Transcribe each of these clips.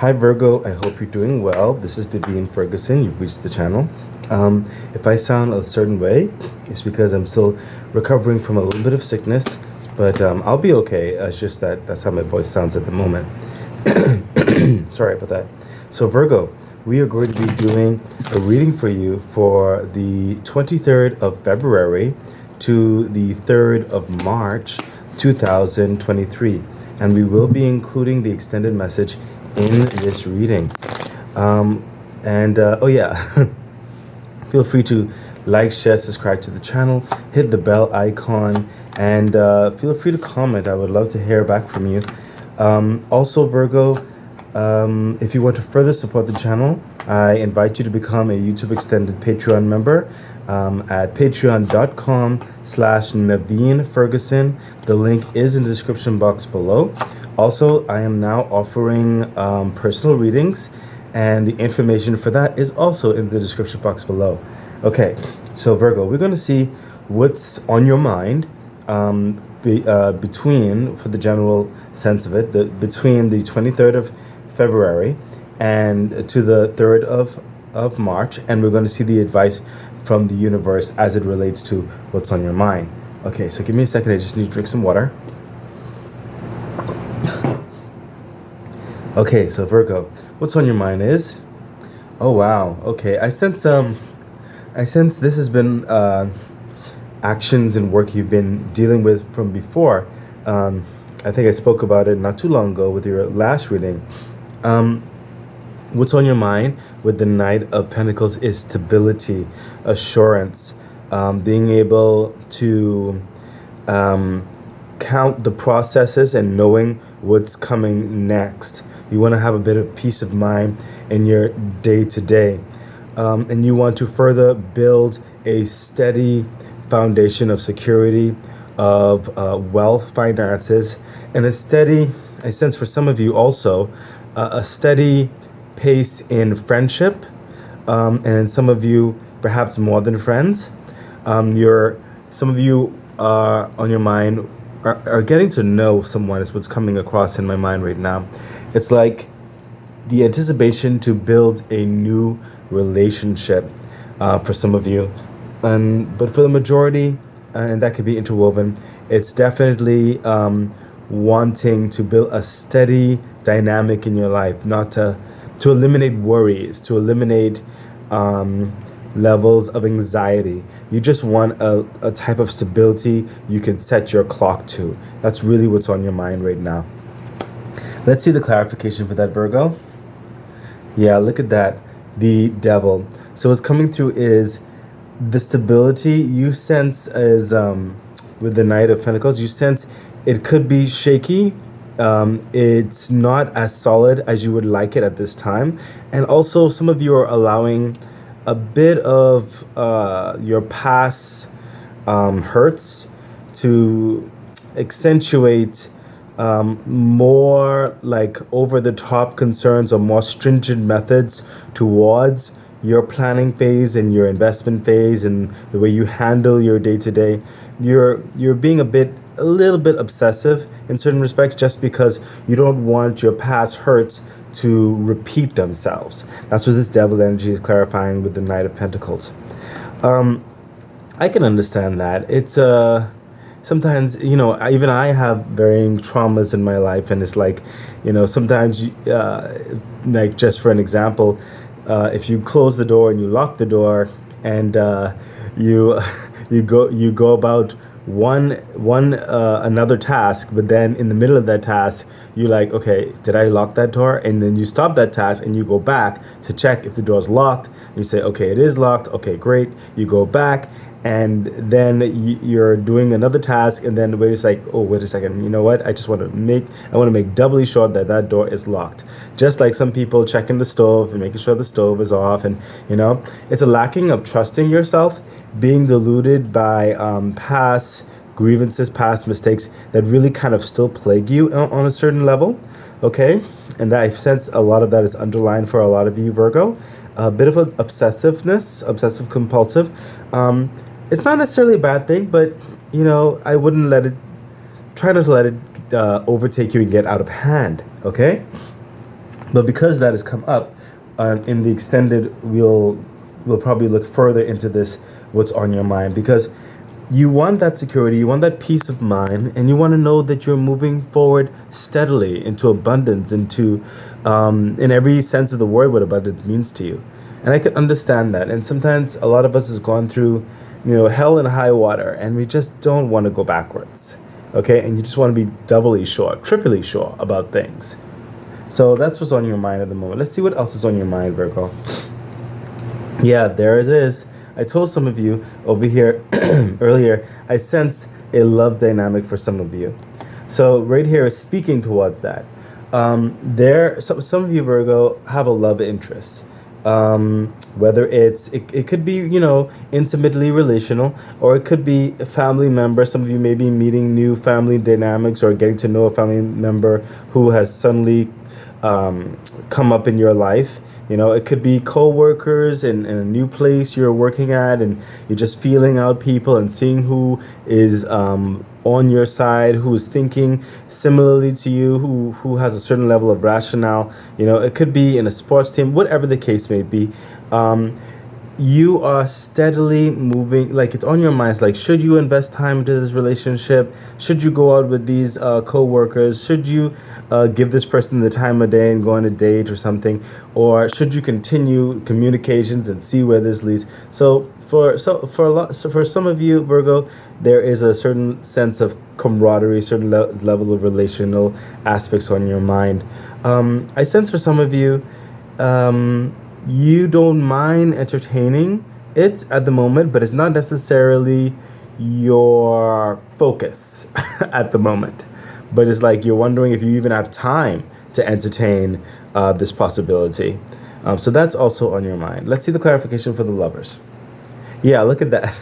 Hi Virgo, I hope you're doing well. This is Devine Ferguson. You've reached the channel. If I sound a certain way, it's because I'm still recovering from a little bit of sickness, but I'll be okay. It's just that's how my voice sounds at the moment. Sorry about that. So Virgo, we are going to be doing a reading for you for the 23rd of February to the 3rd of March 2023. And we will be including the extended message in this reading. Oh yeah, feel free to like, share, subscribe to the channel, hit the bell icon, and feel free to comment. I would love to hear back from you. Also, Virgo, if you want to further support the channel, I invite you to become a YouTube Extended Patreon member at patreon.com/Naveen Ferguson. The link is in the description box below. Also, I am now offering personal readings, and the information for that is also in the description box below. Okay, so Virgo, we're going to see what's on your mind between, for the general sense of it, between the 23rd of February and to the 3rd of March, and we're going to see the advice from the universe as it relates to what's on your mind. Okay, so give me a second. I just need to drink some water. Okay, so Virgo, what's on your mind is, oh wow, okay, I sense this has been actions and work you've been dealing with from before. I think I spoke about it not too long ago with your last reading. What's on your mind with the Knight of Pentacles is stability, assurance, being able to count the processes and knowing what's coming next. You want to have a bit of peace of mind in your day-to-day. And you want to further build a steady foundation of security, of wealth, finances, and a steady, I sense for some of you also, a steady pace in friendship, and some of you perhaps more than friends. Some of you on your mind are getting to know someone is what's coming across in my mind right now. It's like the anticipation to build a new relationship for some of you, but for the majority, and that could be interwoven, it's definitely wanting to build a steady dynamic in your life, not to eliminate worries, to eliminate levels of anxiety. You just want a type of stability you can set your clock to. That's really what's on your mind right now. Let's see the clarification for that, Virgo. Yeah, look at that. The Devil. So what's coming through is the stability you sense is with the Knight of Pentacles. You sense it could be shaky. It's not as solid as you would like it at this time. And also some of you are allowing a bit of your past hurts to accentuate more like over-the-top concerns or more stringent methods towards your planning phase and your investment phase and the way you handle your day-to-day. You're being a little bit obsessive in certain respects, just because you don't want your past hurts to repeat themselves. That's what this Devil energy is clarifying with the Knight of Pentacles. I can understand that. It's sometimes, even I have varying traumas in my life, and it's like, sometimes, like just for an example, if you close the door and you lock the door, and you go about another task, but then in the middle of that task, you like, okay, did I lock that door? And then you stop that task and you go back to check if the door's locked. You say, okay, it is locked. Okay, great. You go back, and then you're doing another task, and then wait a second, you know what? I want to make doubly sure that that door is locked. Just like some people checking the stove and making sure the stove is off, and it's a lacking of trusting yourself, being deluded by past grievances, past mistakes that really kind of still plague you on a certain level, okay? And that I sense a lot of that is underlined for a lot of you, Virgo. A bit of an obsessive compulsive. It's not necessarily a bad thing, but I wouldn't try not to let it overtake you and get out of hand, okay? But because that has come up, in the extended, we'll probably look further into this, what's on your mind, because you want that security, you want that peace of mind, and you want to know that you're moving forward steadily into abundance, into, in every sense of the word, what abundance means to you. And I can understand that. And sometimes a lot of us has gone through, hell and high water, and we just don't want to go backwards. Okay, and you just want to be doubly sure, triply sure about things. So that's what's on your mind at the moment. Let's see what else is on your mind, Virgo. Yeah, there it is. I told some of you over here earlier, I sense a love dynamic for some of you. So right here is speaking towards that. Some of you, Virgo, have a love interest. Whether it could be, intimately relational, or it could be a family member. Some of you may be meeting new family dynamics, or getting to know a family member who has suddenly come up in your life. It could be co-workers in a new place you're working at, and you're just feeling out people and seeing who is on your side, who is thinking similarly to you, who has a certain level of rationale. It could be in a sports team, whatever the case may be. You are steadily moving, like it's on your mind. It's like, should you invest time into this relationship? Should you go out with these co-workers? Should you give this person the time of day and go on a date or something? Or should you continue communications and see where this leads? So for some of you, Virgo, there is a certain sense of camaraderie, certain level of relational aspects on your mind. I sense for some of you, you don't mind entertaining it at the moment, but it's not necessarily your focus at the moment. But it's like you're wondering if you even have time to entertain this possibility. So that's also on your mind. Let's see the clarification for the lovers. Yeah, look at that.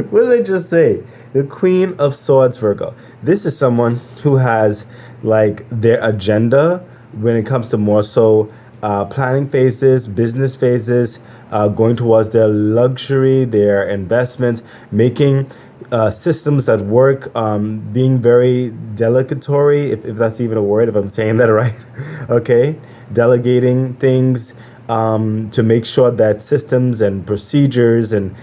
What did I just say? The Queen of Swords, Virgo. This is someone who has like their agenda when it comes to more so planning phases, business phases, going towards their luxury, their investments, making systems that work, being very delegatory, if that's even a word, if I'm saying that right. Okay, delegating things to make sure that systems and procedures and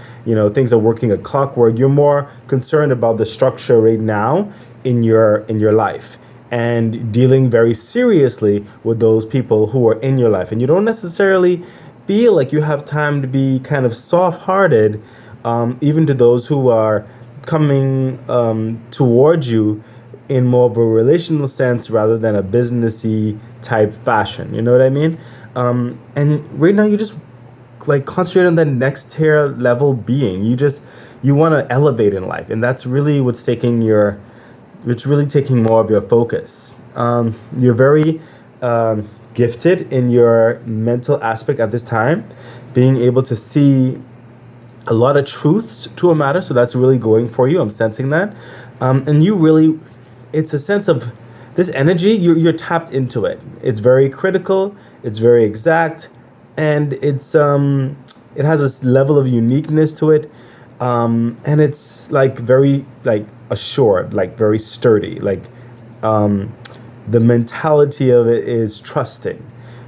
things are working at clockwork. You're more concerned about the structure right now in your life, and dealing very seriously with those people who are in your life. And you don't necessarily feel like you have time to be kind of soft-hearted, even to those who are coming towards you in more of a relational sense rather than a businessy type fashion. You know what I mean? And right now you just like concentrate on that next tier level being. You want to elevate in life, and that's really what's taking more of your focus. You're very gifted in your mental aspect at this time, being able to see a lot of truths to a matter. So that's really going for you. I'm sensing that. And you really, it's a sense of this energy, you're tapped into it. It's very critical, it's very exact, and it has this level of uniqueness to it. And it's like very like assured, like very sturdy, like the mentality of it is trusting.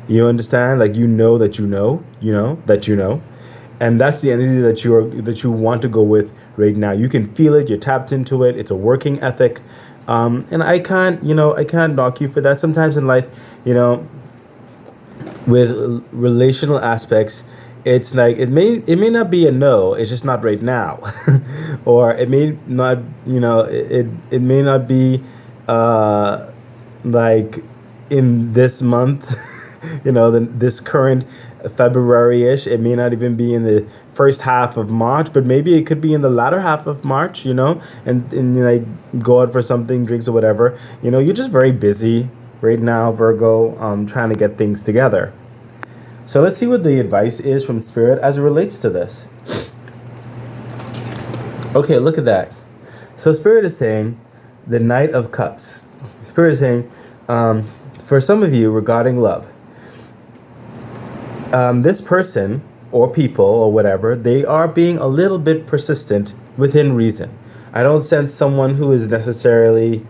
You understand? Like that that you know. And that's the energy that you want to go with right now. You can feel it, you're tapped into it, it's a working ethic. And I can't knock you for that. Sometimes in life, with relational aspects, it's like it may not be a no, it's just not right now. Or it may not, it may not be like in this month, this current February-ish. It may not even be in the first half of March, but maybe it could be in the latter half of March, and like go out for something, drinks or whatever. You're just very busy right now, Virgo, trying to get things together. So let's see what the advice is from Spirit as it relates to this. Okay, look at that. So Spirit is saying the Knight of Cups. Spirit is saying, for some of you regarding love, this person or people or whatever, they are being a little bit persistent within reason. I don't sense someone who is necessarily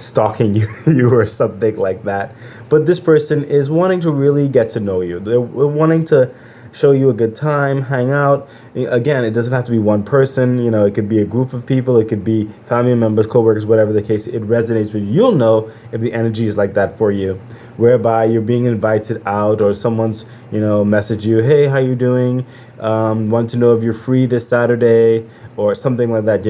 stalking you or something like that. But this person is wanting to really get to know you. They're wanting to show you a good time, hang out. Again, it doesn't have to be one person. It could be a group of people. It could be family members, coworkers, whatever the case. It resonates with you. You'll know if the energy is like that for you, whereby you're being invited out or someone's, message you, hey, how you doing? Want to know if you're free this Saturday or something like that.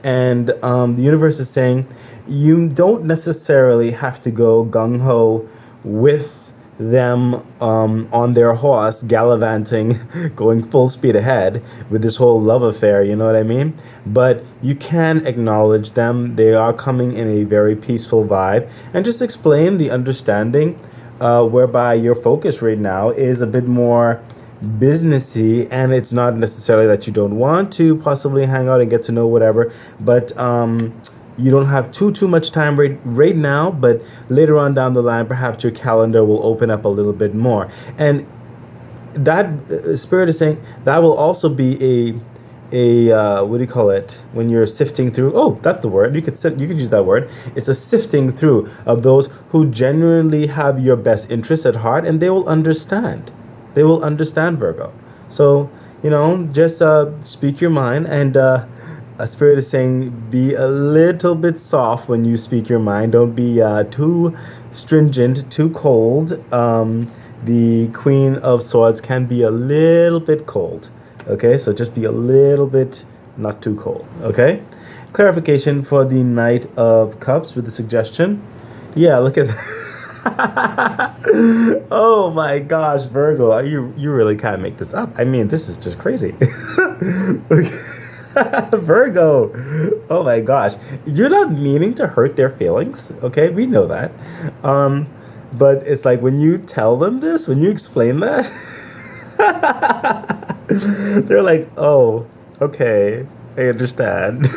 And the universe is saying you don't necessarily have to go gung-ho with them on their horse gallivanting going full speed ahead with this whole love affair, you know what I mean? But you can acknowledge them. They are coming in a very peaceful vibe, and just explain the understanding whereby your focus right now is a bit more businessy, and it's not necessarily that you don't want to possibly hang out and get to know whatever, but you don't have too much time right now, but later on down the line, perhaps your calendar will open up a little bit more. And that spirit is saying that will also be a what do you call it when you're sifting through? Oh, that's the word. You could use that word. It's a sifting through of those who genuinely have your best interests at heart, and they will understand. They will understand, Virgo. So just speak your mind, and a spirit is saying be a little bit soft when you speak your mind. Don't be too stringent, too cold. The Queen of Swords can be a little bit cold. Okay, so just be a little bit not too cold. Okay, clarification for the Knight of Cups with the suggestion. Yeah, look at that. Oh my gosh, Virgo, you really can't make this up. I mean, this is just crazy. Okay. Virgo, oh my gosh, you're not meaning to hurt their feelings, okay? We know that. But it's like when you tell them this, when you explain that, they're like, oh, okay, I understand.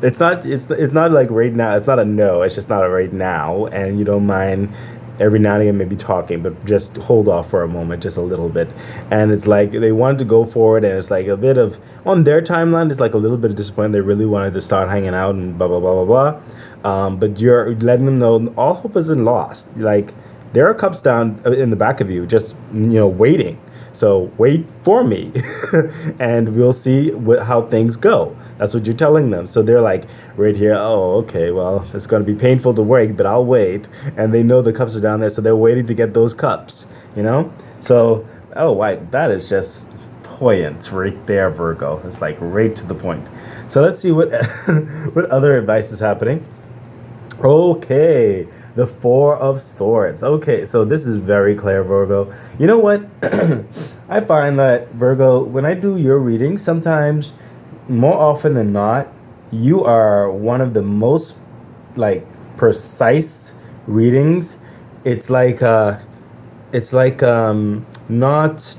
It's not like right now. It's not a no. It's just not a right now, and you don't mind every now and again maybe talking, but just hold off for a moment, just a little bit. And it's like they wanted to go forward, and it's like a bit of on their timeline. It's like a little bit of disappointment. They really wanted to start hanging out and blah blah blah blah blah. But you're letting them know all hope isn't lost. Like there are cups down in the back of you, just waiting. So wait for me, and we'll see how things go. That's what you're telling them. So they're like right here, oh, okay, well, it's going to be painful to wait, but I'll wait. And they know the cups are down there, so they're waiting to get those cups, So, oh, right, that is just poignant right there, Virgo. It's like right to the point. So let's see what what other advice is happening. Okay, the Four of Swords. Okay, so this is very clear, Virgo. You know what? I find that, Virgo, when I do your reading, sometimes, more often than not, you are one of the most, precise readings. It's like not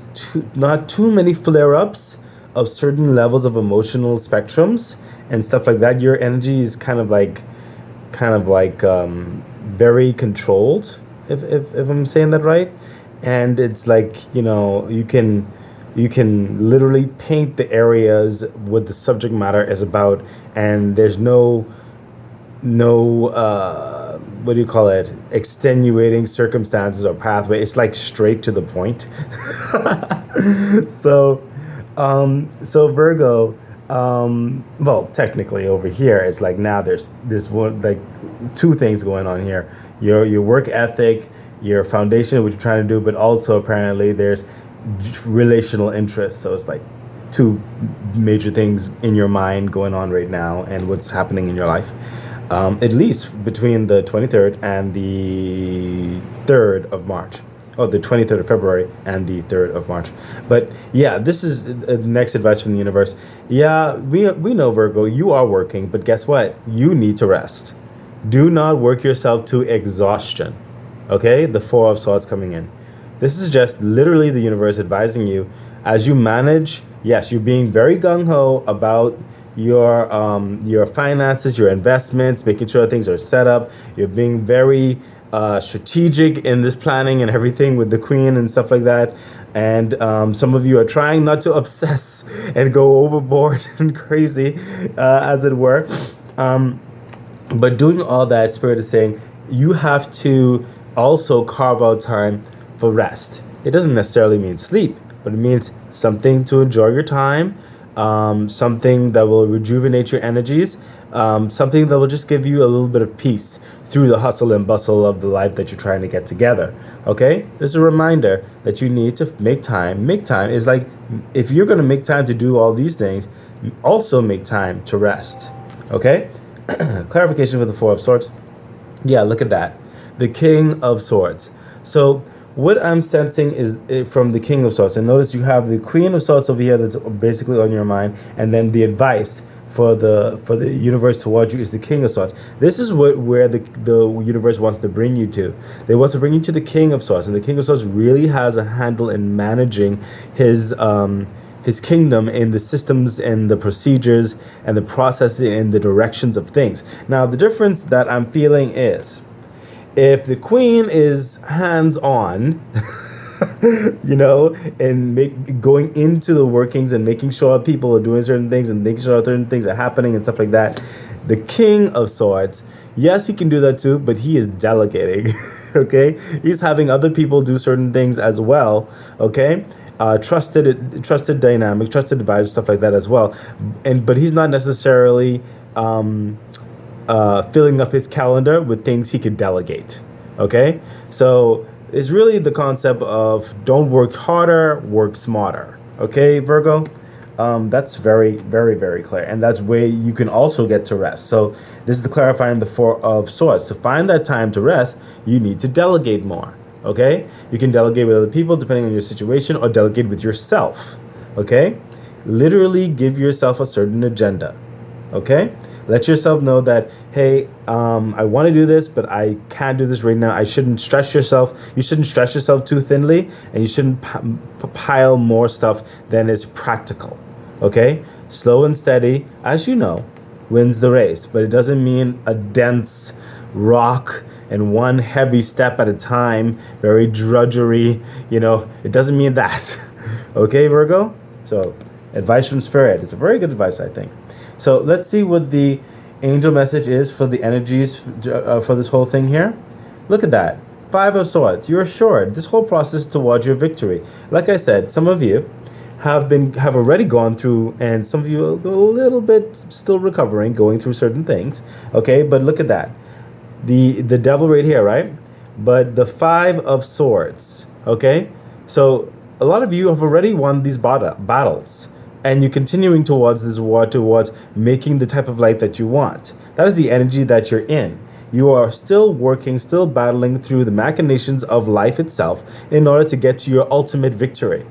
too many flare-ups of certain levels of emotional spectrums and stuff like that. Your energy is kind of like very controlled, if I'm saying that right. And it's like you can literally paint the areas what the subject matter is about, and there's no what do you call it, extenuating circumstances or pathway. It's like straight to the point. So Virgo, well, technically over here it's like now there's this one, like two things going on here: your work ethic, your foundation, what you're trying to do, but also apparently there's relational interest. So it's like two major things in your mind going on right now, and what's happening in your life, at least between the 23rd and the 3rd of March. Oh, the 23rd of February and the 3rd of March. But yeah, this is the next advice from the universe. Yeah, we know, Virgo, you are working, but guess what? You need to rest. Do not work yourself to exhaustion. Okay? The Four of Swords coming in. This is just literally the universe advising you as you manage. Yes, you're being very gung-ho about your finances, your investments, making sure things are set up. You're being very strategic in this planning and everything with the Queen and stuff like that. And some of you are trying not to obsess and go overboard and crazy, as it were. But doing all that, Spirit is saying you have to also carve out time for rest. It doesn't necessarily mean sleep, but it means something to enjoy your time, something that will rejuvenate your energies, something that will just give you a little bit of peace through the hustle and bustle of the life that you're trying to get together. Okay? There's a reminder that you need to make time. Make time is like, if you're going to make time to do all these things, also make time to rest. Okay? Clarification for the Four of Swords. Yeah, look at that. The King of Swords. So what I'm sensing is from the King of Swords. And notice you have the Queen of Swords over here that's basically on your mind. And then the advice for the universe towards you is the King of Swords. This is where the universe wants to bring you to. They want to bring you to the King of Swords. And the King of Swords really has a handle in managing his kingdom in the systems and the procedures and the processing and the directions of things. Now, the difference that I'm feeling is if the queen is hands-on, and going into the workings and making sure people are doing certain things and making sure certain things are happening and stuff like that, the King of Swords, yes, he can do that too, but he is delegating. Okay? He's having other people do certain things as well. Okay? Trusted dynamic, trusted advisor, stuff like that as well. But he's not necessarily filling up his calendar with things he could delegate. Okay, so it's really the concept of don't work harder, work smarter. Okay, Virgo. That's very, very, very clear, and that's where you can also get to rest. So this is clarifying the Four of Swords. To find that time to rest, you need to delegate more. Okay? You can delegate with other people depending on your situation, or delegate with yourself. Okay? Literally give yourself a certain agenda. Okay? Let yourself know that, hey, I want to do this, but I can't do this right now. I shouldn't stress yourself. You shouldn't stress yourself too thinly, and you shouldn't pile more stuff than is practical. Okay? Slow and steady, as you know, wins the race, but it doesn't mean a dense rock and one heavy step at a time, very drudgery, it doesn't mean that. Okay, Virgo? So, advice from Spirit. It's a very good advice, I think. So, let's see what the angel message is for the energies for this whole thing here. Look at that. Five of Swords. You're assured. This whole process towards your victory. Like I said, some of you have already gone through, and some of you are a little bit still recovering, going through certain things. Okay, but look at that. The devil right here, right? But the Five of Swords, okay? So a lot of you have already won these battles, and you're continuing towards this war, towards making the type of life that you want. That is the energy that you're in. You are still working, still battling through the machinations of life itself in order to get to your ultimate victory,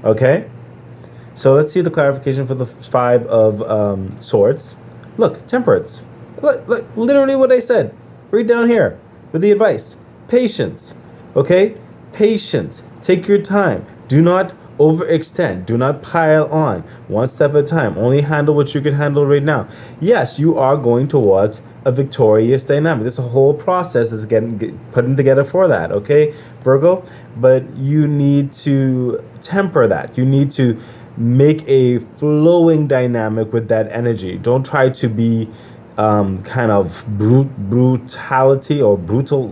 okay? So let's see the clarification for the Five of Swords. Look, Temperance. Look, literally what I said. Read down here with the advice. Patience. Okay? Patience. Take your time. Do not overextend. Do not pile on. One step at a time. Only handle what you can handle right now. Yes, you are going towards a victorious dynamic. There's a whole process that's getting putting together for that, okay, Virgo? But you need to temper that. You need to make a flowing dynamic with that energy. Don't try to be kind of brutality or brutish.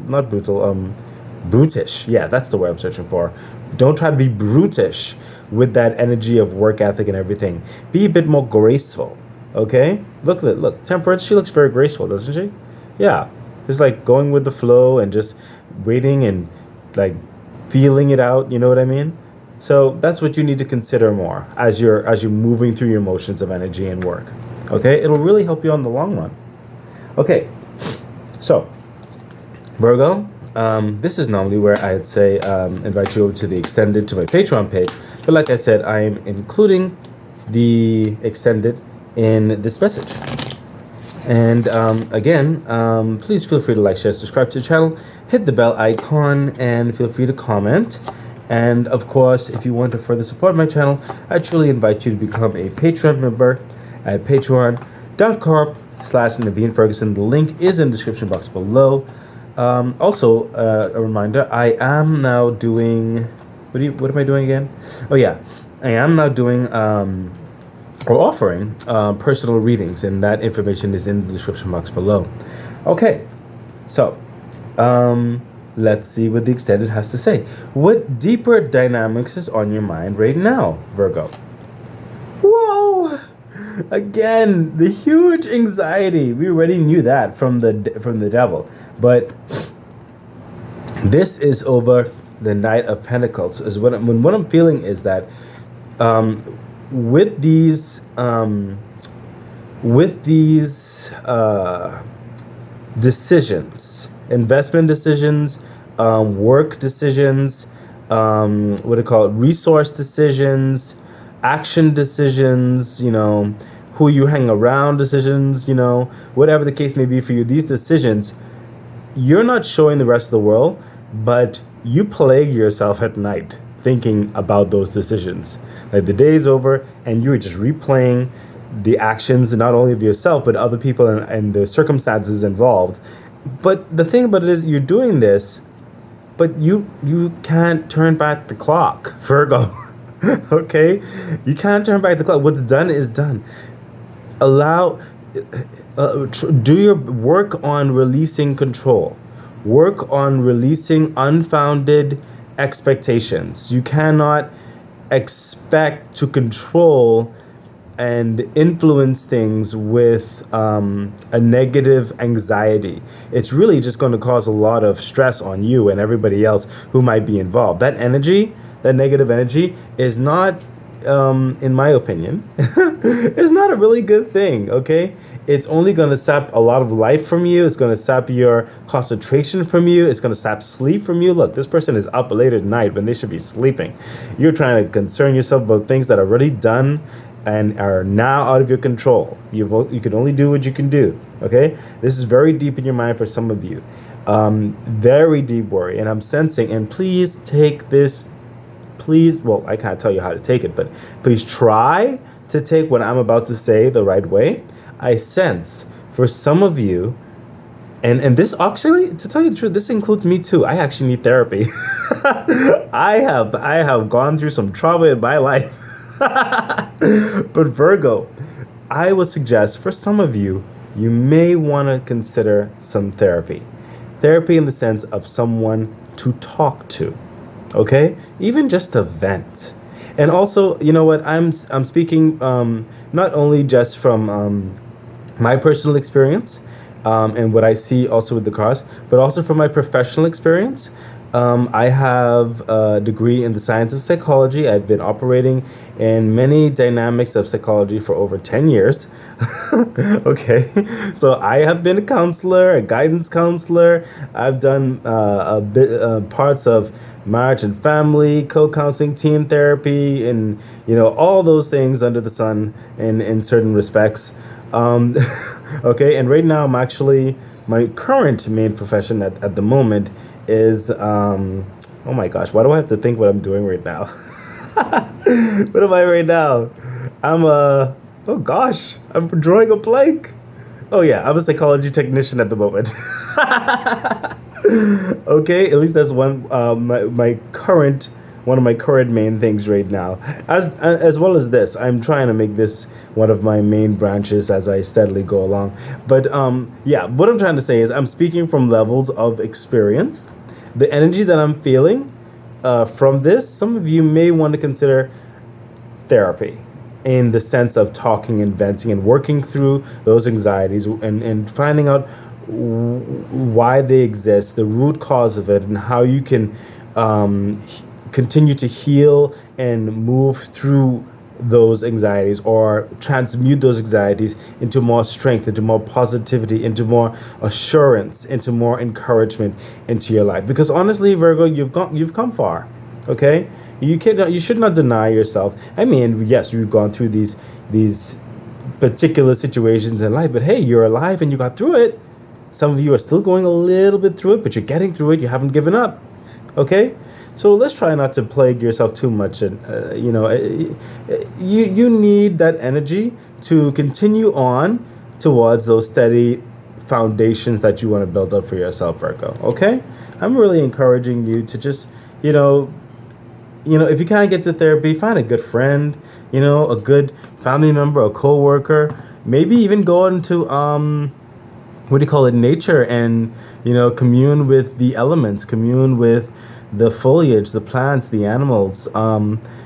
Yeah, that's the word I'm searching for. Don't try to be brutish with that energy of work ethic and everything. Be a bit more graceful, okay? Look, Temperance, she looks very graceful, doesn't she? Yeah, just like going with the flow and just waiting and like feeling it out, you know what I mean? So that's what you need to consider more as you're moving through your motions of energy and work. Okay, it'll really help you on the long run. Okay, so Virgo, this is normally where I'd say invite you over to the extended to my Patreon page, but like I said, I am including the extended in this message. And again, please feel free to like, share, subscribe to the channel, hit the bell icon, and feel free to comment. And of course, if you want to further support my channel, I truly invite you to become a Patreon member at patreon.com/Naveen Ferguson. The link is in the description box below. Also, a reminder, I am now doing, what am I doing again? Oh yeah, I am now doing, or offering personal readings, and that information is in the description box below. Okay, so let's see what the extended has to say. What deeper dynamics is on your mind right now, Virgo? Whoa! Again, the huge anxiety. We already knew that from the devil, but this is over the Knight of Pentacles. Is what I'm feeling is that um, with these decisions, investment decisions, work decisions, what do you call it, resource decisions, action decisions, who you hang around decisions, whatever the case may be for you, these decisions, you're not showing the rest of the world, but you plague yourself at night thinking about those decisions. Like the day is over and you're just replaying the actions, not only of yourself, but other people and the circumstances involved. But the thing about it is you're doing this, but you can't turn back the clock, Virgo. Okay? You can't turn back the clock. What's done is done. Allow do your work on releasing control. Work on releasing unfounded expectations. You cannot expect to control and influence things with a negative anxiety. It's really just going to cause a lot of stress on you and everybody else who might be involved. That energy, that negative energy, is not, in my opinion, is not a really good thing, okay? It's only going to sap a lot of life from you. It's going to sap your concentration from you. It's going to sap sleep from you. Look, this person is up late at night when they should be sleeping. You're trying to concern yourself about things that are already done and are now out of your control. You can only do what you can do, okay? This is very deep in your mind for some of you. Very deep worry. And I'm sensing, and please take this, well, I can't tell you how to take it, but please try to take what I'm about to say the right way. I sense for some of you, and this actually, to tell you the truth, this includes me too. I actually need therapy. I have gone through some trauma in my life. But Virgo, I would suggest for some of you, you may want to consider some therapy. Therapy in the sense of someone to talk to, okay? Even just to vent. And also, you know what, I'm speaking not only just from my personal experience and what I see also with the cards, but also from my professional experience. I have a degree in the science of psychology. I've been operating in many dynamics of psychology for over 10 years. Okay, so I have been a counselor, a guidance counselor. I've done a bit parts of marriage and family, co-counseling, teen therapy, and all those things under the sun in certain respects. Okay, and right now I'm actually, my current main profession at the moment is oh my gosh, why do I have to think what I'm doing right now? What am I right now? I'm oh gosh, I'm drawing a blank. Oh yeah, I'm a psychology technician at the moment. Okay, at least that's one my current one of my current main things right now. As well as this, I'm trying to make this one of my main branches as I steadily go along. But yeah, what I'm trying to say is I'm speaking from levels of experience. The energy that I'm feeling from this, some of you may want to consider therapy in the sense of talking and venting and working through those anxieties and finding out why they exist, the root cause of it, and how you can continue to heal and move through those anxieties or transmute those anxieties into more strength, into more positivity, into more assurance, into more encouragement into your life. Because honestly, Virgo, you've come far. Okay? You should not deny yourself. I mean, yes, you've gone through these particular situations in life, but hey, you're alive and you got through it. Some of you are still going a little bit through it, but you're getting through it. You haven't given up. Okay? So let's try not to plague yourself too much. And, you need that energy to continue on towards those steady foundations that you want to build up for yourself, Virgo. Okay? I'm really encouraging you to just, if you can't get to therapy, find a good friend, a good family member, a coworker, maybe even go into, what do you call it, nature, and commune with the elements, commune with the foliage, the plants, the animals,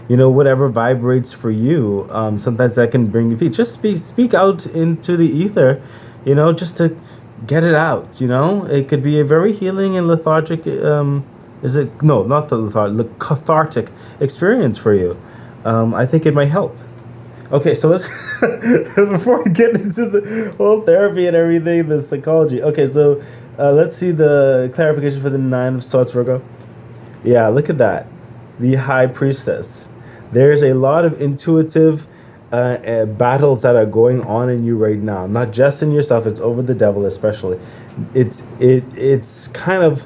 whatever vibrates for you. Sometimes that can bring you peace. Just speak out into the ether, just to get it out. It could be a very healing and lethargic, is it, no, not the lethargic, cathartic experience for you. I think it might help. Okay, so let's before we get into the whole therapy and everything, the psychology. Okay, so let's see the clarification for the Nine of Swords, Virgo. Yeah, look at that, the High Priestess. There's a lot of intuitive battles that are going on in you right now. Not just in yourself; it's over the devil, especially. It's kind of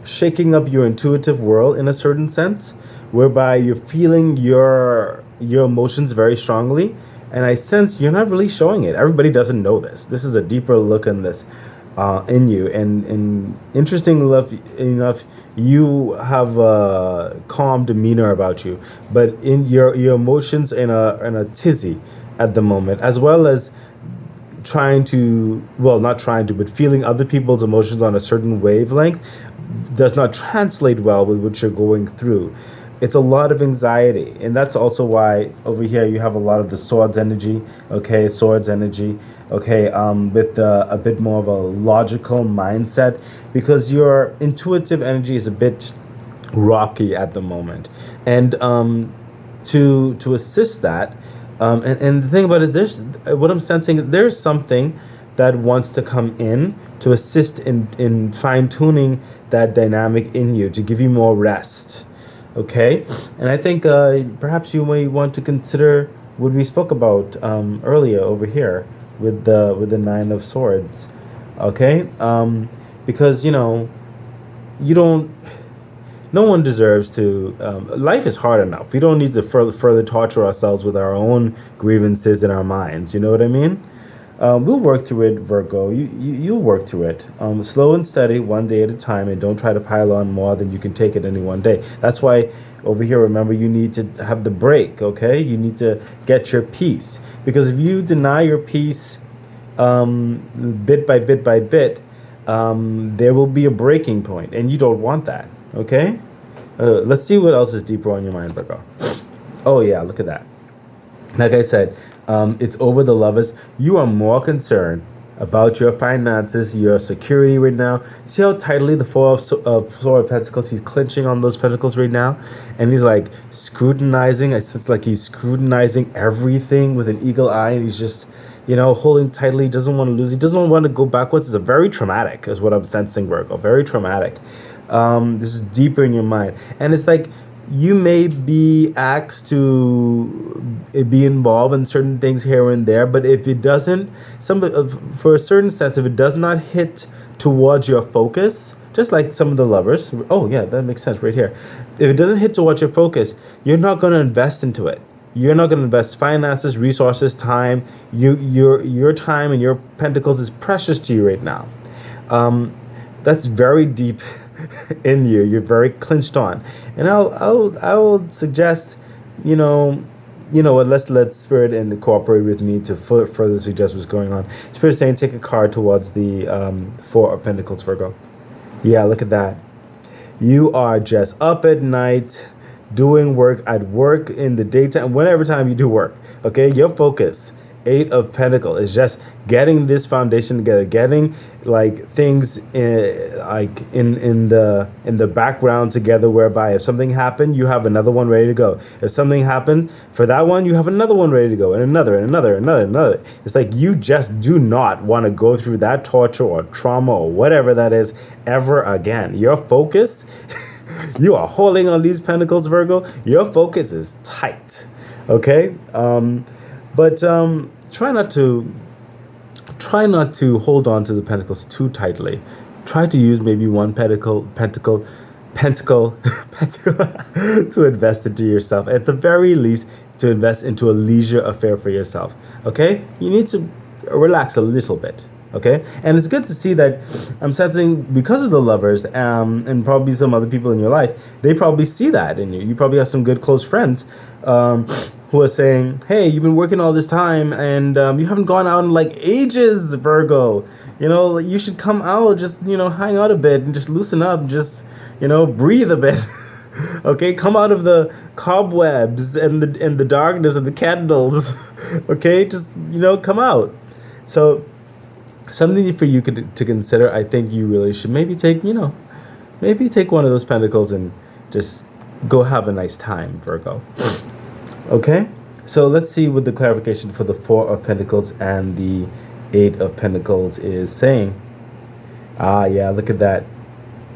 shaking up your intuitive world in a certain sense, whereby you're feeling your emotions very strongly, and I sense you're not really showing it. Everybody doesn't know this. This is a deeper look in this, in you, and interesting enough, you have a calm demeanor about you, but in your emotions in a tizzy at the moment, as well as trying to, well, not trying to, but feeling other people's emotions on a certain wavelength does not translate well with what you're going through. It's a lot of anxiety, and that's also why over here you have a lot of the swords energy. Okay, swords energy. Okay, with a bit more of a logical mindset, because your intuitive energy is a bit rocky at the moment, and to assist that, and the thing about it, there's what I'm sensing. There's something that wants to come in to assist in fine tuning that dynamic in you, to give you more rest. Okay, and I think perhaps you may want to consider what we spoke about earlier over here with the Nine of Swords. Okay, because you don't. No one deserves to. Life is hard enough. We don't need to further torture ourselves with our own grievances in our minds. You know what I mean? We'll work through it, Virgo. You'll work through it. Slow and steady, one day at a time, and don't try to pile on more than you can take in any one day. That's why over here, remember, you need to have the break, okay? You need to get your peace. Because if you deny your peace bit by bit by bit, there will be a breaking point, and you don't want that, okay? Let's see what else is deeper on your mind, Virgo. Oh, yeah, look at that. Like I said, it's over the lovers. You are more concerned about your finances, your security right now. See how tightly the Four of Pentacles, he's clenching on those pentacles right now, and he's like scrutinizing. I sense like he's scrutinizing everything with an eagle eye, and he's just holding tightly. He doesn't want to lose. He doesn't want to go backwards. It's a very traumatic, is what I'm sensing, Virgo. Very traumatic. This is deeper in your mind, and it's like you may be asked to be involved in certain things here and there, but if it doesn't, for a certain sense, if it does not hit towards your focus, just like some of the lovers, oh yeah, that makes sense right here. If it doesn't hit towards your focus, you're not going to invest into it. You're not going to invest finances, resources, time. Your time and your pentacles is precious to you right now. That's very deep in you. You're very clinched on, and I will suggest, what, let's let Spirit and cooperate with me to further suggest what's going on. Spirit saying take a card towards the Four of Pentacles, Virgo. Yeah, look at that. You are just up at night doing work, at work in the daytime, whenever time you do work. Okay, your focus, Eight of Pentacles, is just getting this foundation together, getting like things in the background together, whereby if something happened, you have another one ready to go. If something happened for that one, you have another one ready to go, and another. It's like you just do not want to go through that torture or trauma or whatever that is ever again. Your focus, you are holding on these pentacles, Virgo. Your focus is tight. Okay, but try not to hold on to the pentacles too tightly. Try to use maybe one pentacle to invest into yourself. At the very least, to invest into a leisure affair for yourself. Okay? You need to relax a little bit. Okay, and it's good to see that I'm sensing because of the lovers, and probably some other people in your life, they probably see that in you. You probably have some good close friends, um, who are saying, "Hey, you've been working all this time, and you haven't gone out in like ages, Virgo. You know, like, you should come out, just hang out a bit and just loosen up, and just breathe a bit." Okay, come out of the cobwebs and the darkness and the candles. Okay, just come out. So something for you to consider. I think you really should maybe take one of those pentacles and just go have a nice time, Virgo. Okay, so let's see what the clarification for the Four of Pentacles and the Eight of Pentacles is saying. Ah, yeah, look at that.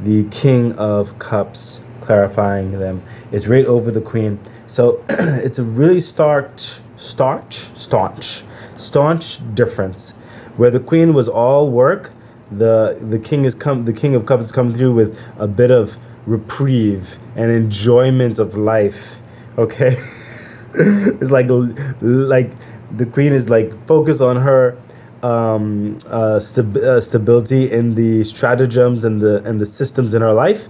The King of Cups clarifying them. It's right over the Queen. So it's a really staunch difference. Where the Queen was all work, the King of Cups is coming through with a bit of reprieve and enjoyment of life. Okay, it's like the Queen is like focused on her stability in the stratagems and the systems in her life,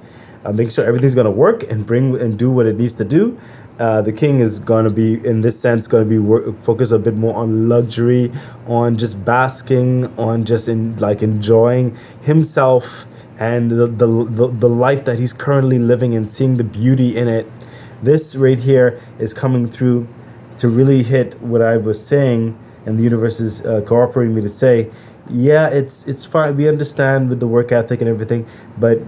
make sure everything's gonna work and do what it needs to do. The king is going to be, in this sense, going to be focused a bit more on luxury, on just basking, on just enjoying himself and the life that he's currently living and seeing the beauty in it. This right here is coming through to really hit what I was saying, and the universe is cooperating me to say, yeah, it's fine. We understand with the work ethic and everything, but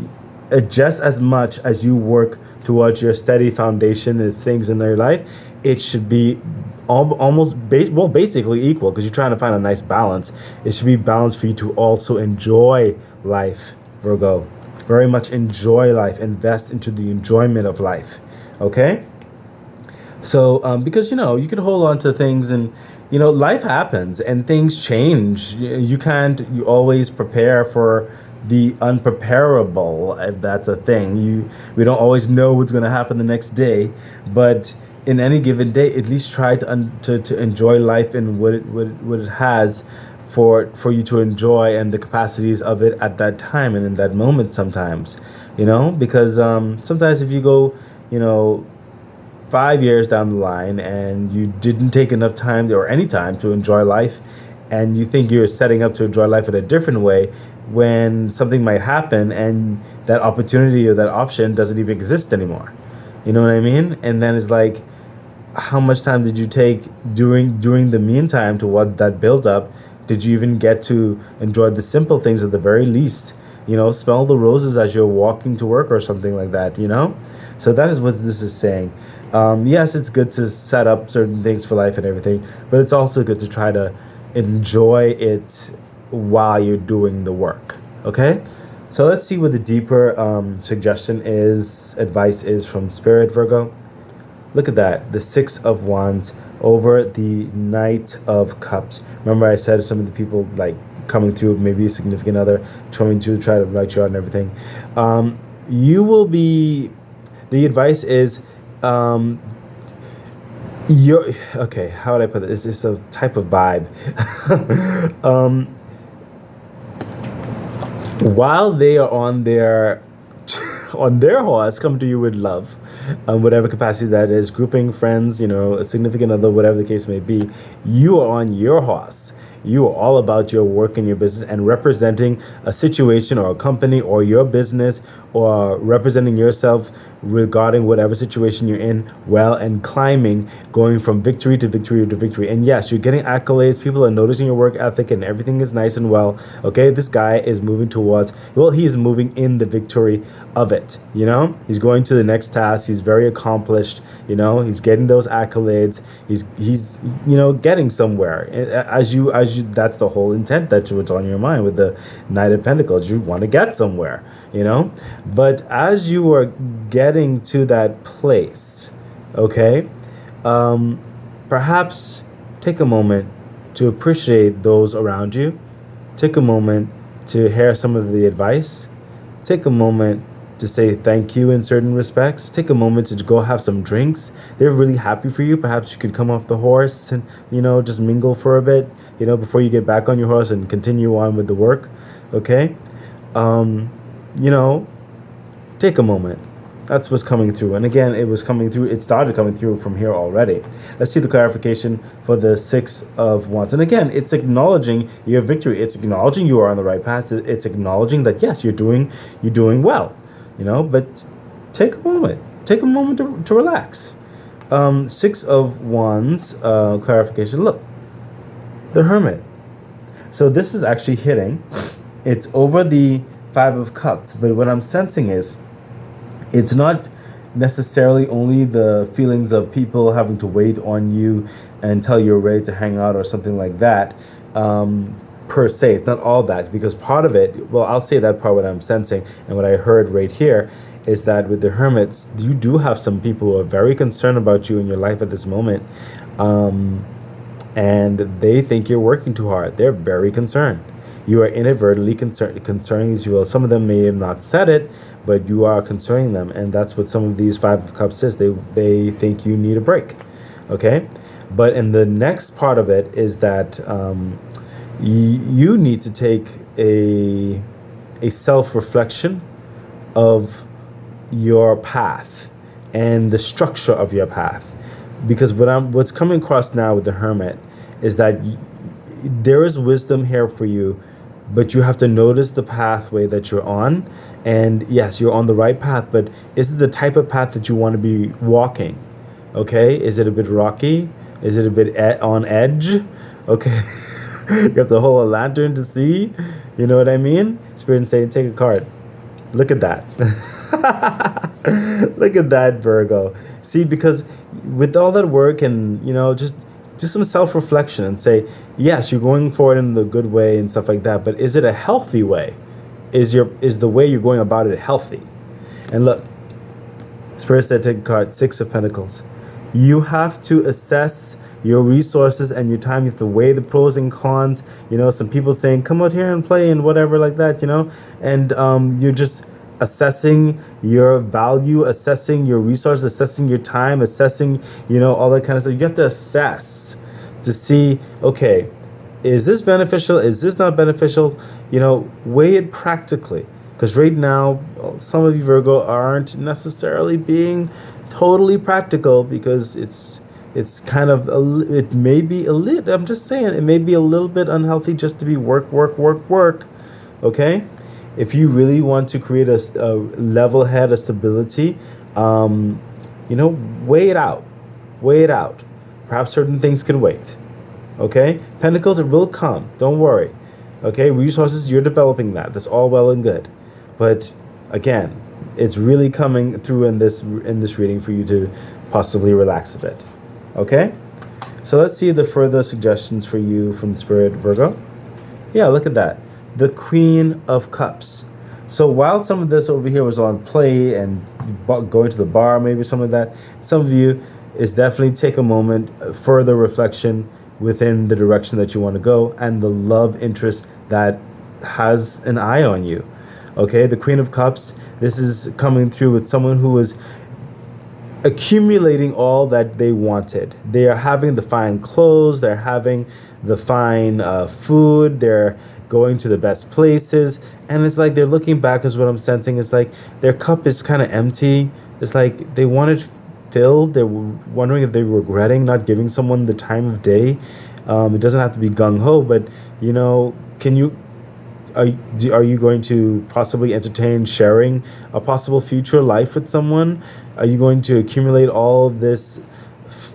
just as much as you work towards your steady foundation of things in their life, it should be basically equal, because you're trying to find a nice balance. It should be balanced for you to also enjoy life, Virgo. Very much enjoy life. Invest into the enjoyment of life. Okay? So, because you can hold on to things, and life happens and things change. You always prepare for the unpreparable, if that's a thing. We don't always know what's going to happen the next day, but in any given day, at least try to enjoy life and what it has for you to enjoy, and the capacities of it at that time and in that moment. Sometimes, because sometimes if you go 5 years down the line and you didn't take enough time or any time to enjoy life, and you think you're setting up to enjoy life in a different way, when something might happen and that opportunity or that option doesn't even exist anymore. You know what I mean? And then it's like, how much time did you take during the meantime towards that build up? Did you even get to enjoy the simple things at the very least? Smell the roses as you're walking to work or something like that, So that is what this is saying. Yes, it's good to set up certain things for life and everything, but it's also good to try to enjoy it while you're doing the work. Okay, so let's see what the deeper advice is from Spirit, Virgo. Look at that, the Six of Wands over the Knight of Cups. Remember I said some of the people like coming through, maybe a significant other coming to try to invite you out and everything. You will be, the advice is, okay, how would I put it? It's a type of vibe. While they are on their horse, come to you with love, whatever capacity that is, grouping, friends, a significant other, whatever the case may be, you are on your horse. You are all about your work and your business and representing a situation or a company or your business, or representing yourself regarding whatever situation you're in, well, and climbing, going from victory to victory to victory. And yes, you're getting accolades. People are noticing your work ethic and everything is nice and well. Okay, this guy is moving towards, he is moving in the victory of it. He's going to the next task. He's very accomplished. He's getting those accolades. He's getting somewhere. As you, that's the whole intent. That's what's on your mind with the Knight of Pentacles. You want to get somewhere. But as you are getting to that place, okay, perhaps take a moment to appreciate those around you. Take a moment to hear some of the advice. Take a moment to say thank you in certain respects. Take a moment to go have some drinks. They're really happy for you. Perhaps you could come off the horse and just mingle for a bit. before you get back on your horse and continue on with the work. Okay. um, you know, take a moment. That's what's coming through. And again, it started coming through from here already. Let's see the clarification for the Six of Wands. And again, it's acknowledging your victory. It's acknowledging you are on the right path. It's acknowledging that yes, you're doing well, but take a moment. Take a moment to relax. Six of Wands, clarification. Look, the Hermit. So this is actually hitting. It's over the Five of Cups, but what I'm sensing is it's not necessarily only the feelings of people having to wait on you until you're ready to hang out or something like that, per se. It's not all that, because part of it, well, I'll say that part, what I'm sensing and what I heard right here is that with the Hermits, you do have some people who are very concerned about you in your life at this moment, and they think you're working too hard. They're very concerned. You are inadvertently concerning these people. Some of them may have not said it, but you are concerning them, and that's what some of these Five of Cups is. They think you need a break, okay? But in the next part of it is that you need to take a self-reflection of your path and the structure of your path, because what's coming across now with the Hermit is that there is wisdom here for you, but you have to notice the pathway that you're on. And yes, you're on the right path, but is it the type of path that you want to be walking? Okay, is it a bit rocky? Is it a bit on edge? Okay, you have to hold a lantern to see. You know what I mean? Spirit saying, take a card. Look at that. Look at that, Virgo. See, because with all that work and, just do some self-reflection and say, yes, you're going forward in the good way and stuff like that, but is it a healthy way? Is the way you're going about it healthy? And look, Spirit said, take a card, Six of Pentacles. You have to assess your resources and your time. You have to weigh the pros and cons. Some people saying, come out here and play and whatever like that, and you're just assessing your value, assessing your resources, assessing your time, assessing, all that kind of stuff. You have to assess to see, okay, is this beneficial? Is this not beneficial? Weigh it practically. Because right now, some of you Virgo aren't necessarily being totally practical, because it's kind of, it may be a little, I'm just saying, it may be a little bit unhealthy just to be work, okay? If you really want to create a level head, a stability, weigh it out. Perhaps certain things can wait, okay? Pentacles, it will come, don't worry, okay? Resources, you're developing that. That's all well and good. But again, it's really coming through in this reading for you to possibly relax a bit, okay? So let's see the further suggestions for you from the Spirit, Virgo. Yeah, look at that. The Queen of Cups. So while some of this over here was on play and going to the bar, maybe some of that, some of you is definitely take a moment, further reflection within the direction that you want to go and the love interest that has an eye on you. Okay, the Queen of Cups, this is coming through with someone who is accumulating all that they wanted. They are having the fine clothes, they're having the fine food, they're going to the best places, and it's like they're looking back, is what I'm sensing. It's like their cup is kind of empty. It's like they want it filled. They're wondering if they're regretting not giving someone the time of day. It doesn't have to be gung-ho, but are you going to possibly entertain sharing a possible future life with someone? Are you going to accumulate all of this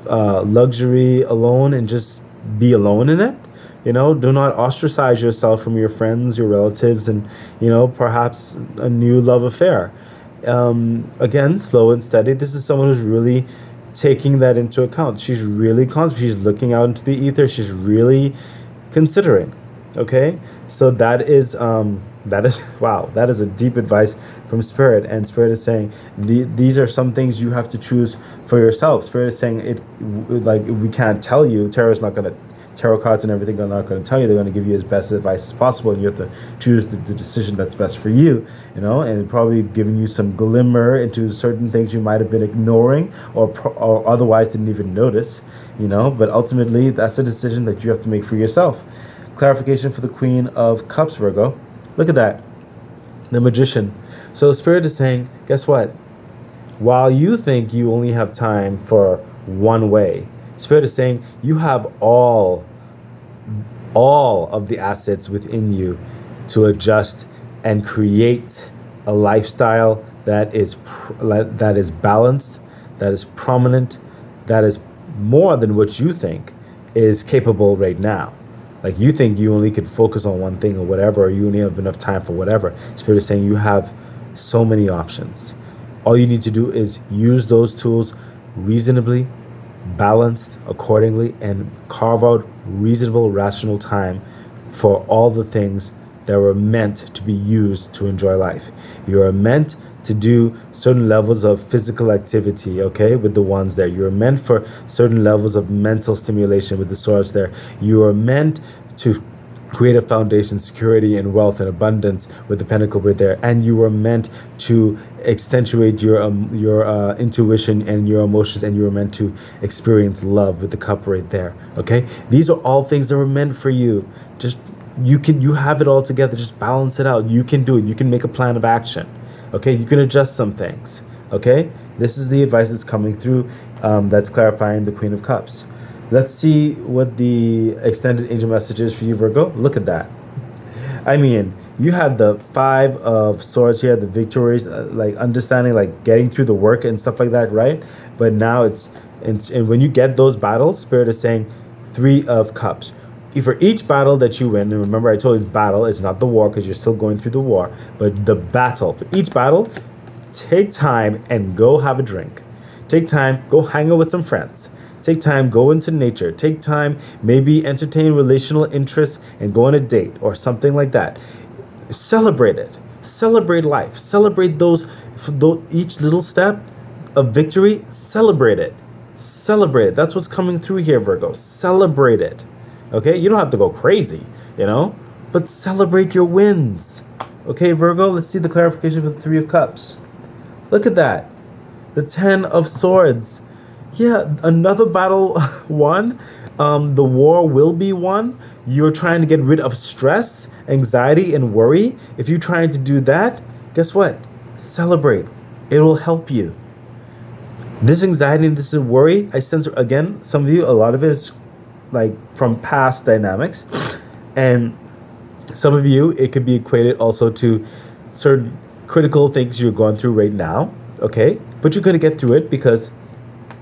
luxury alone and just be alone in it? Do not ostracize yourself from your friends, your relatives, and, perhaps a new love affair. Again, slow and steady. This is someone who's really taking that into account. She's really she's looking out into the ether. She's really considering. Okay, so that is wow, that is a deep advice from Spirit, and Spirit is saying these are some things you have to choose for yourself. Spirit is saying it like we can't tell you. Tarot's not going to tarot cards and everything are not going to tell you. They're going to give you as best advice as possible, and you have to choose the decision that's best for you, and probably giving you some glimmer into certain things you might have been ignoring or otherwise didn't even notice, but ultimately that's a decision that you have to make for yourself. Clarification for the Queen of Cups, Virgo. Look at that. The Magician. So Spirit is saying, guess what? While you think you only have time for one way, Spirit is saying you have all of the assets within you to adjust and create a lifestyle that is balanced, that is prominent, that is more than what you think is capable right now. Like you think you only could focus on one thing or whatever, or you only have enough time for whatever. Spirit is saying you have so many options. All you need to do is use those tools reasonably, balanced accordingly, and carve out reasonable, rational time for all the things that were meant to be used to enjoy life. You are meant to do certain levels of physical activity, okay, with the wands there. You're meant for certain levels of mental stimulation with the swords there. You are meant to create a foundation, security and wealth and abundance with the pentacle right there. And you are meant to accentuate your intuition and your emotions, and you are meant to experience love with the cup right there, okay? These are all things that were meant for you. Just, you have it all together. Just balance it out. You can do it. You can make a plan of action. Okay, you can adjust some things. Okay, this is the advice that's coming through, that's clarifying the Queen of Cups. Let's see what the extended angel message is for you, Virgo. Look at that. I mean, you had the Five of Swords here, the victories, like understanding, like getting through the work and stuff like that, right? But now and when you get those battles, Spirit is saying Three of Cups. For each battle that you win, and remember I told you battle is not the war because you're still going through the war, but the battle. For each battle, take time and go have a drink. Take time, go hang out with some friends. Take time, go into nature. Take time, maybe entertain relational interests and go on a date or something like that. Celebrate it. Celebrate life. Celebrate each little step of victory. Celebrate it. Celebrate it. That's what's coming through here, Virgo. Celebrate it. Okay, you don't have to go crazy, but celebrate your wins. Okay, Virgo, let's see the clarification for the Three of Cups. Look at that. The Ten of Swords. Yeah, another battle won. The war will be won. You're trying to get rid of stress, anxiety, and worry. If you're trying to do that, guess what? Celebrate. It will help you. This anxiety and this worry, I sense, again, some of you, a lot of it is like from past dynamics, and some of you it could be equated also to certain critical things you're going through right now, okay, but you're going to get through it because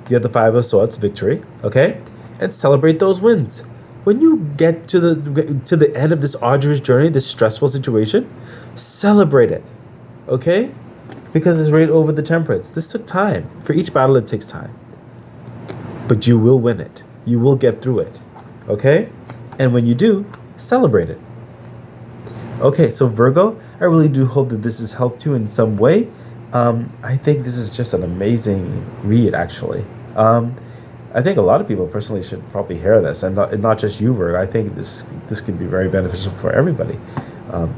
you have the Five of Swords victory, okay, and celebrate those wins. When you get to the end of this arduous journey, this stressful situation, celebrate it, okay, because it's right over the Temperance. This took time. For each battle it takes time, but you will win it. You will get through it, okay? And when you do, celebrate it. Okay, so Virgo, I really do hope that this has helped you in some way. I think this is just an amazing read, actually. I think a lot of people personally should probably hear this, and not just you, Virgo. I think this could be very beneficial for everybody.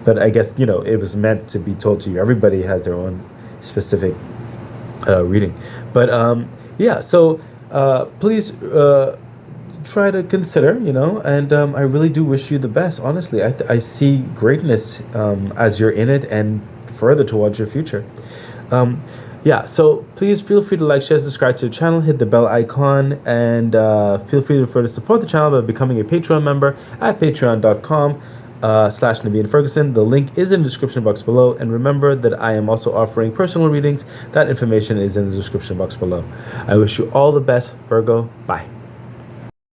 But I guess, it was meant to be told to you. Everybody has their own specific reading. But yeah, so please try to consider, and I really do wish you the best. Honestly, I see greatness as you're in it and further towards your future. Yeah, so please feel free to like, share, subscribe to the channel, hit the bell icon, and feel free to further support the channel by becoming a Patreon member at patreon.com/Naveen Ferguson. The link is in the description box below, and remember that I am also offering personal readings. That information is in the description box below. I wish you all the best, Virgo. Bye.